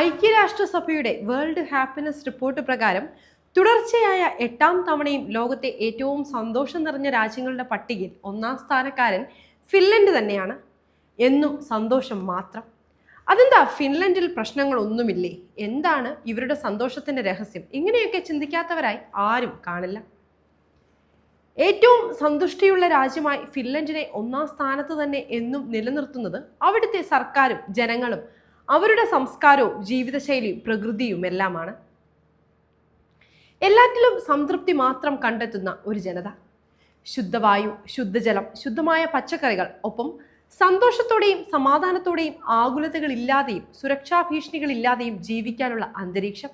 ഐക്യരാഷ്ട്രസഭയുടെ world happiness report പ്രകാരം തുടർച്ചയായ 8ാം തവണയും ലോകത്തെ ഏറ്റവും സന്തോഷം നിറഞ്ഞ രാജ്യങ്ങളുടെ പട്ടികയിൽ 1ാം സ്ഥാനക്കാരൻ ഫിൻലൻഡ് തന്നെയാണ്. എന്നും സന്തോഷം മാത്രം. അതെന്താ, ഫിൻലൻഡിൽ പ്രശ്നങ്ങളൊന്നുമില്ലേ? എന്താണ് ഇവരുടെ സന്തോഷത്തിന്റെ രഹസ്യം? ഇങ്ങനെയൊക്കെ ചിന്തിക്കാത്തവരായി ആരും കാണില്ല. ഏറ്റവും സന്തുഷ്ടിയുള്ള രാജ്യമായി ഫിൻലൻഡിനെ 1ാം സ്ഥാനത്ത് തന്നെ എന്നും നിലനിർത്തുന്നത് അവിടുത്തെ സർക്കാരും ജനങ്ങളും അവരുടെ സംസ്കാരവും ജീവിതശൈലിയും പ്രകൃതിയും എല്ലാമാണ്. എല്ലാറ്റിലും സംതൃപ്തി മാത്രം കണ്ടെത്തുന്ന ഒരു ജനത. ശുദ്ധവായു, ശുദ്ധജലം, ശുദ്ധമായ പച്ചക്കറികൾ, ഒപ്പം സന്തോഷത്തോടെയും സമാധാനത്തോടെയും ആകുലതകളില്ലാതെയും സുരക്ഷാ ഭീഷണികളില്ലാതെയും ജീവിക്കാനുള്ള അന്തരീക്ഷം.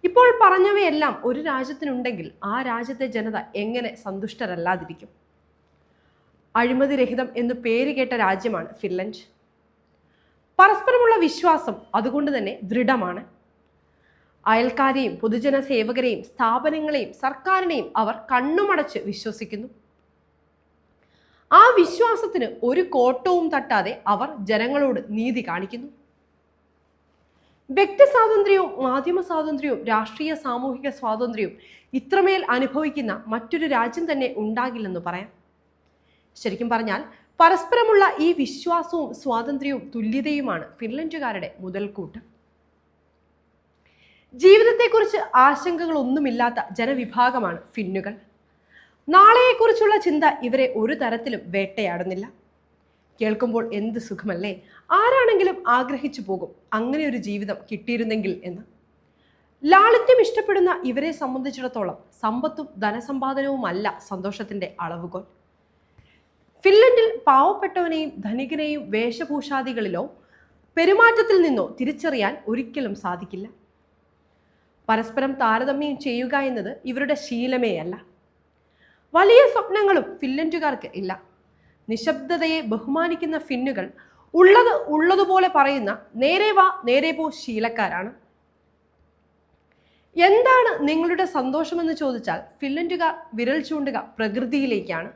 ഇപ്പോൾ പറഞ്ഞവയെല്ലാം ഒരു രാജ്യത്തിനുണ്ടെങ്കിൽ ആ രാജ്യത്തെ ജനത എങ്ങനെ സന്തുഷ്ടരല്ലാതിരിക്കും? അഴിമതി രഹിതം എന്ന് പേര് കേട്ട രാജ്യമാണ് ഫിൻലൻഡ്. പരസ്പരമുള്ള വിശ്വാസം അതുകൊണ്ട് തന്നെ ദൃഢമാണ്. അയൽക്കാരെയും പൊതുജന സേവകരെയും സ്ഥാപനങ്ങളെയും സർക്കാരിനെയും അവർ കണ്ണുമടച്ച് വിശ്വസിക്കുന്നു. ആ വിശ്വാസത്തിന് ഒരു കോട്ടവും തട്ടാതെ അവർ ജനങ്ങളോട് നീതി കാണിക്കുന്നു. വ്യക്തി സ്വാതന്ത്ര്യവും മാധ്യമ സ്വാതന്ത്ര്യവും രാഷ്ട്രീയ സാമൂഹിക സ്വാതന്ത്ര്യവും ഇത്രമേൽ അനുഭവിക്കുന്ന മറ്റൊരു രാജ്യം തന്നെ ഉണ്ടാകില്ലെന്ന് പറയാം. ശരിക്കും പറഞ്ഞാൽ പരസ്പരമുള്ള ഈ വിശ്വാസവും സ്വാതന്ത്ര്യവും തുല്യതയുമാണ് ഫിൻലൻഡുകാരുടെ മുതൽക്കൂട്ട്. ജീവിതത്തെക്കുറിച്ച് ആശങ്കകളൊന്നുമില്ലാത്ത ജനവിഭാഗമാണ് ഫിന്നുകൾ. നാളെയെക്കുറിച്ചുള്ള ചിന്ത ഇവരെ ഒരു തരത്തിലും വേട്ടയാടുന്നില്ല. കേൾക്കുമ്പോൾ എന്ത് സുഖമല്ലേ! ആരാണെങ്കിലും ആഗ്രഹിച്ചു പോകും അങ്ങനെ ഒരു ജീവിതം കിട്ടിയിരുന്നെങ്കിൽ എന്ന്. ലാളിത്യം ഇഷ്ടപ്പെടുന്ന ഇവരെ സംബന്ധിച്ചിടത്തോളം സമ്പത്തും ധനസമ്പാദനവുമല്ല സന്തോഷത്തിന്റെ അളവുകോൽ. ഫിൻലൻഡിൽ പാവപ്പെട്ടവനെയും ധനികനെയും വേഷഭൂഷാദികളിലോ പെരുമാറ്റത്തിൽ നിന്നോ തിരിച്ചറിയാൻ ഒരിക്കലും സാധിക്കില്ല. പരസ്പരം താരതമ്യം ചെയ്യുക എന്നത് ഇവരുടെ ശീലമേയല്ല. വലിയ സ്വപ്നങ്ങളും ഫിൻലൻഡുകാർക്ക് ഇല്ല. നിശബ്ദതയെ ബഹുമാനിക്കുന്ന ഫിന്നുകൾ ഉള്ളത് ഉള്ളതുപോലെ പറയുന്ന നേരെ വാ നേരെ പോ ശീലക്കാരാണ്. എന്താണ് നിങ്ങളുടെ സന്തോഷമെന്ന് ചോദിച്ചാൽ ഫിൻലൻഡുകാർ വിരൽ ചൂണ്ടുക പ്രകൃതിയിലേക്കാണ്.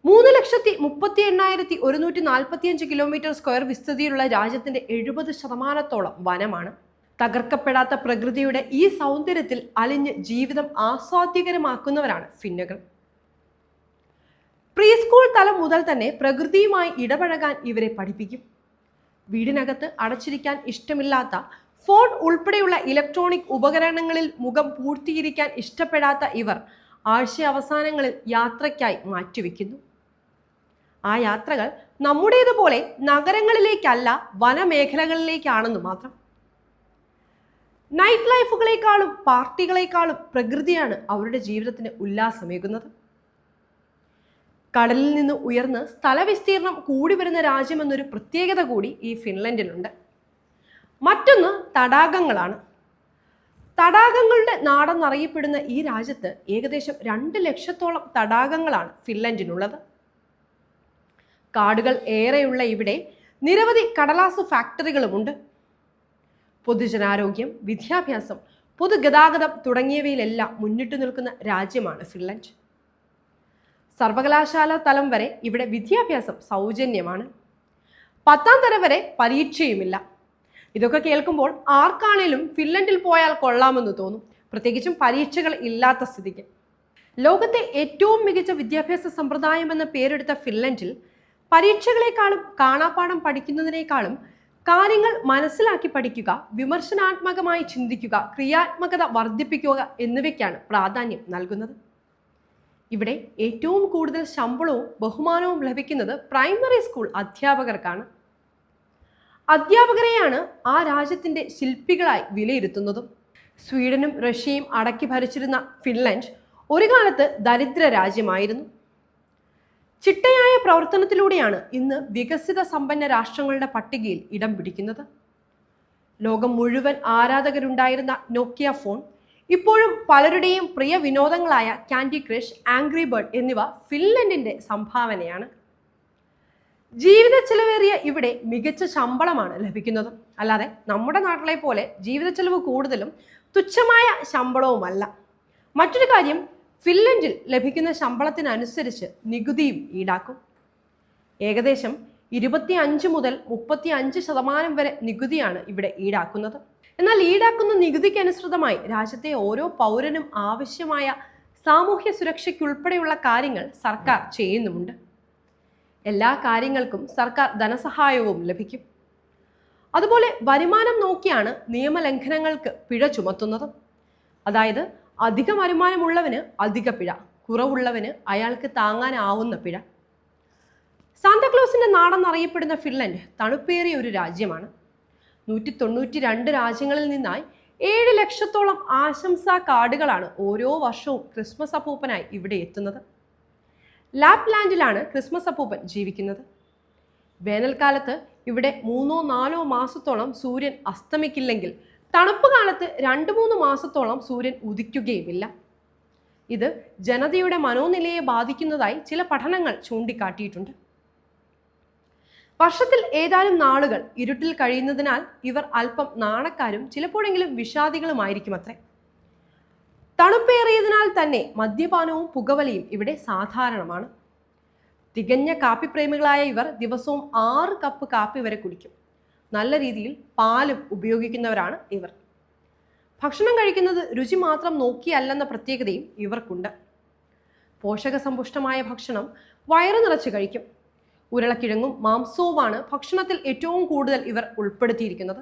3,38,145 കിലോമീറ്റർ സ്ക്വയർ വിസ്തൃതിയിലുള്ള രാജ്യത്തിന്റെ 70% വനമാണ്. തകർക്കപ്പെടാത്ത പ്രകൃതിയുടെ ഈ സൗന്ദര്യത്തിൽ അലിഞ്ഞ് ജീവിതം ആസ്വാദ്യകരമാക്കുന്നവരാണ് ഫിന്നുകൾ. പ്രീ സ്കൂൾ തലം മുതൽ തന്നെ പ്രകൃതിയുമായി ഇടപഴകാൻ ഇവരെ പഠിപ്പിക്കും. വീടിനകത്ത് അടച്ചിരിക്കാൻ ഇഷ്ടമില്ലാത്ത, ഫോൺ ഉൾപ്പെടെയുള്ള ഇലക്ട്രോണിക് ഉപകരണങ്ങളിൽ മുഖം പൂഴ്ത്തിയിരിക്കാൻ ഇഷ്ടപ്പെടാത്ത ഇവർ ആഴ്ച അവസാനങ്ങളിൽ യാത്രയ്ക്കായി മാറ്റിവെക്കുന്നു. ആ യാത്രകൾ നമ്മുടേതുപോലെ നഗരങ്ങളിലേക്കല്ല, വനമേഖലകളിലേക്കാണെന്ന് മാത്രം. നൈറ്റ് ലൈഫുകളെക്കാളും പാർട്ടികളെക്കാളും പ്രകൃതിയാണ് അവരുടെ ജീവിതത്തിന് ഉല്ലാസമേകുന്നത്. കടലിൽ നിന്ന് ഉയർന്ന് സ്ഥലവിസ്തീർണം കൂടി വരുന്ന രാജ്യമെന്നൊരു പ്രത്യേകത കൂടി ഈ ഫിൻലൻഡിലുണ്ട്. മറ്റൊന്ന് തടാകങ്ങളാണ്. തടാകങ്ങളുടെ നാടെന്നറിയപ്പെടുന്ന ഈ രാജ്യത്ത് ഏകദേശം 2 ലക്ഷത്തോളം തടാകങ്ങളാണ് ഫിൻലൻഡിനുള്ളത്. കാടുകൾ ഏറെയുള്ള ഇവിടെ നിരവധി കടലാസു ഫാക്ടറികളുമുണ്ട്. പൊതുജനാരോഗ്യം, വിദ്യാഭ്യാസം, പൊതുഗതാഗതം തുടങ്ങിയവയിലെല്ലാം മുന്നിട്ട് നിൽക്കുന്ന രാജ്യമാണ് ഫിൻലൻഡ്. സർവകലാശാല തലം വരെ ഇവിടെ വിദ്യാഭ്യാസം സൗജന്യമാണ്. 10ാം തരം വരെ പരീക്ഷയുമില്ല. ഇതൊക്കെ കേൾക്കുമ്പോൾ ആർക്കാണേലും ഫിൻലൻഡിൽ പോയാൽ കൊള്ളാമെന്ന് തോന്നും, പ്രത്യേകിച്ചും പരീക്ഷകൾ ഇല്ലാത്ത സ്ഥിതിക്ക്. ലോകത്തെ ഏറ്റവും മികച്ച വിദ്യാഭ്യാസ സമ്പ്രദായം എന്ന പേരെടുത്ത ഫിൻലൻഡിൽ പരീക്ഷകളെക്കാളും കാണാപ്പാഠം പഠിക്കുന്നതിനേക്കാളും കാര്യങ്ങൾ മനസ്സിലാക്കി പഠിക്കുക, വിമർശനാത്മകമായി ചിന്തിക്കുക, ക്രിയാത്മകത വർദ്ധിപ്പിക്കുക എന്നിവയ്ക്കാണ് പ്രാധാന്യം നൽകുന്നത്. ഇവിടെ ഏറ്റവും കൂടുതൽ ശമ്പളവും ബഹുമാനവും ലഭിക്കുന്നത് പ്രൈമറി സ്കൂൾ അധ്യാപകർക്കാണ്. അധ്യാപകരെയാണ് ആ രാജ്യത്തിന്റെ ശില്പികളായി വിലയിരുത്തുന്നതും. സ്വീഡനും റഷ്യയും അടക്കി ഭരിച്ചിരുന്ന ഫിൻലൻഡ് ഒരു കാലത്ത് ദരിദ്ര രാജ്യമായിരുന്നു. ചിട്ടയായ പ്രവർത്തനത്തിലൂടെയാണ് ഇന്ന് വികസിത സമ്പന്ന രാഷ്ട്രങ്ങളുടെ പട്ടികയിൽ ഇടം പിടിക്കുന്നത്. ലോകം മുഴുവൻ ആരാധകരുണ്ടായിരുന്ന നോക്കിയ ഫോൺ ഇപ്പോഴും പലരുടെയും പ്രിയ വിനോദങ്ങളായ കാൻഡി ക്രഷ്, ആംഗ്രി ബേർഡ് എന്നിവ ഫിൻലൻഡിന്റെ സംഭാവനയാണ്. ജീവിത ചെലവേറിയ ഇവിടെ മികച്ച ശമ്പളമാണ് ലഭിക്കുന്നത്. അല്ലാതെ നമ്മുടെ നാട്ടിലെ പോലെ ജീവിത ചെലവ് കൂടുതലും തുച്ഛമായ ശമ്പളവുമല്ല. മറ്റൊരു കാര്യം, ഫിൻലൻഡിൽ ലഭിക്കുന്ന ശമ്പളത്തിനനുസരിച്ച് നികുതിയും ഈടാക്കും. ഏകദേശം 25 മുതൽ 35% വരെ നികുതിയാണ് ഇവിടെ ഈടാക്കുന്നത്. എന്നാൽ ഈടാക്കുന്ന നികുതിക്കനുസൃതമായി രാജ്യത്തെ ഓരോ പൗരനും ആവശ്യമായ സാമൂഹ്യ സുരക്ഷയ്ക്കുൾപ്പെടെയുള്ള കാര്യങ്ങൾ സർക്കാർ ചെയ്യുന്നുമുണ്ട്. എല്ലാ കാര്യങ്ങൾക്കും സർക്കാർ ധനസഹായവും ലഭിക്കും. അതുപോലെ വരുമാനം നോക്കിയാണ് നിയമലംഘനങ്ങൾക്ക് പിഴ ചുമത്തുന്നത്. അതായത് അധിക വരുമാനമുള്ളവന് അധിക പിഴ, കുറവുള്ളവന് അയാൾക്ക് താങ്ങാനാവുന്ന പിഴ. സാന്താക്ലോസിന്റെ നാടെന്നറിയപ്പെടുന്ന ഫിൻലൻഡ് തണുപ്പേറിയ ഒരു രാജ്യമാണ്. 192 രാജ്യങ്ങളിൽ നിന്നായി 7 ലക്ഷത്തോളം ആശംസാ കാർഡുകളാണ് ഓരോ വർഷവും ക്രിസ്മസ് അപ്പൂപ്പനായി ഇവിടെ എത്തുന്നത്. ലാപ്ലാൻഡിലാണ് ക്രിസ്മസ് അപ്പൂപ്പൻ ജീവിക്കുന്നത്. വേനൽക്കാലത്ത് ഇവിടെ 3-4 മാസത്തോളം സൂര്യൻ അസ്തമിക്കില്ലെങ്കിൽ തണുപ്പ് കാലത്ത് 2-3 മാസത്തോളം സൂര്യൻ ഉദിക്കുകയുമില്ല. ഇത് ജനതയുടെ മനോനിലയെ ബാധിക്കുന്നതായി ചില പഠനങ്ങൾ ചൂണ്ടിക്കാട്ടിയിട്ടുണ്ട്. വർഷത്തിൽ ഏതാനും നാളുകൾ ഇരുട്ടിൽ കഴിയുന്നതിനാൽ ഇവർ അല്പം നാണക്കാരും ചിലപ്പോഴെങ്കിലും വിഷാദികളുമായിരിക്കും അത്രേ. തണുപ്പേറിയതിനാൽ തന്നെ മദ്യപാനവും പുകവലിയും ഇവിടെ സാധാരണമാണ്. തികഞ്ഞ കാപ്പിപ്രേമികളായ ഇവർ ദിവസവും 6 കപ്പ് കാപ്പി വരെ കുടിക്കും. നല്ല രീതിയിൽ പാലും ഉപയോഗിക്കുന്നവരാണ് ഇവർ. ഭക്ഷണം കഴിക്കുന്നത് രുചി മാത്രം നോക്കിയല്ലെന്ന പ്രത്യേകതയും ഇവർക്കുണ്ട്. പോഷകസമ്പുഷ്ടമായ ഭക്ഷണം വയറു നിറച്ച് കഴിക്കും. ഉരുളക്കിഴങ്ങും മാംസവുമാണ് ഭക്ഷണത്തിൽ ഏറ്റവും കൂടുതൽ ഇവർ ഉൾപ്പെടുത്തിയിരിക്കുന്നത്.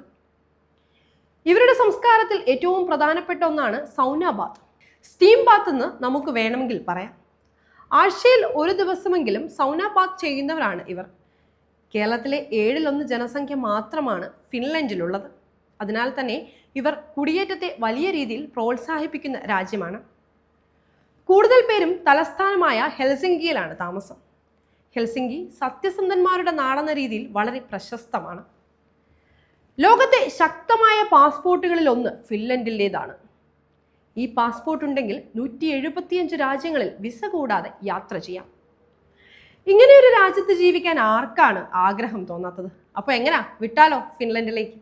ഇവരുടെ സംസ്കാരത്തിൽ ഏറ്റവും പ്രധാനപ്പെട്ട ഒന്നാണ് സൗന ബാത്ത്, സ്റ്റീം ബാത്ത് എന്ന് നമുക്ക് വേണമെങ്കിൽ പറയാം. ആഴ്ചയിൽ 1 ദിവസമെങ്കിലും സൗന ബാത്ത് ചെയ്യുന്നവരാണ് ഇവർ. കേരളത്തിലെ 1/7 ജനസംഖ്യ മാത്രമാണ് ഫിൻലൻഡിലുള്ളത്. അതിനാൽ തന്നെ ഇവർ കുടിയേറ്റത്തെ വലിയ രീതിയിൽ പ്രോത്സാഹിപ്പിക്കുന്ന രാജ്യമാണ്. കൂടുതൽ പേരും തലസ്ഥാനമായ ഹെൽസിങ്കിയിലാണ് താമസം. ഹെൽസിങ്കി സത്യസന്ധന്മാരുടെ നാടെന്ന രീതിയിൽ വളരെ പ്രശസ്തമാണ്. ലോകത്തെ ശക്തമായ പാസ്പോർട്ടുകളിൽ ഒന്ന് ഫിൻലൻഡിൻ്റെതാണ്. ഈ പാസ്പോർട്ട് ഉണ്ടെങ്കിൽ 175 രാജ്യങ്ങളിൽ വിസ കൂടാതെ യാത്ര ചെയ്യാം. ഇങ്ങനെ ഒരു രാജ്യത്ത് ജീവിക്കാൻ ആർക്കാണ് ആഗ്രഹം തോന്നാത്തത്? അപ്പോൾ എങ്ങനാ വിട്ടാലോ ഫിൻലൻഡിലേക്ക്?